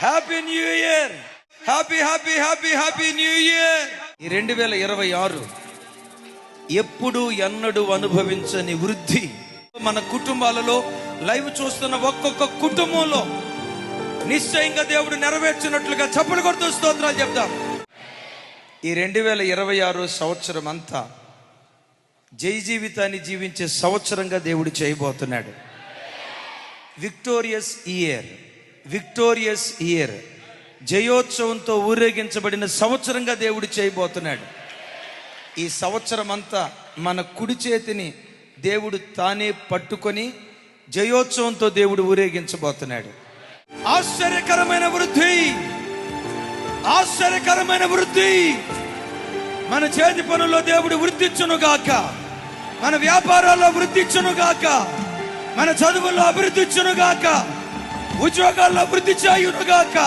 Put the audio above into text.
Happy new year, happy happy happy happy new year. ఈ 2026 ఎప్పుడు ఎన్నడూ అనుభవించని వృద్ధి మన కుటుంబాలలో, లైవ్ చూస్తున్న ఒక్కొక్క కుటుంబంలో నిశ్చయంగా దేవుడు నెరవేర్చినట్లుగా చప్పలు కొడుతూ స్తోత్రాలు చెప్తాం. ఈ 2026 సంవత్సరం అంతా జై జీవితాన్ని జీవించే సంవత్సరంగా దేవుడు చేయబోతున్నాడు. విక్టోరియస్ ఇయర్, విక్టోరియస్ ఇయర్, జయోత్సవంతో ఊరేగించబడిన సంవత్సరంగా దేవుడు చేయబోతున్నాడు. ఈ సంవత్సరం అంతా మన కుడి చేతిని దేవుడు తానే పట్టుకొని జయోత్సవంతో దేవుడు ఊరేగించబోతున్నాడు. ఆశ్చర్యకరమైన వృద్ధి, ఆశ్చర్యకరమైన వృద్ధి. మన చేతి పనుల్లో దేవుడు వృద్ధిచ్చును గాక, మన వ్యాపారాల్లో వృద్ధిచ్చును గాక, మన చదువుల్లో అభివృద్ధి ఇచ్చును గాక, ఉద్యోగాల్లో వృద్ధి చేయును గాక.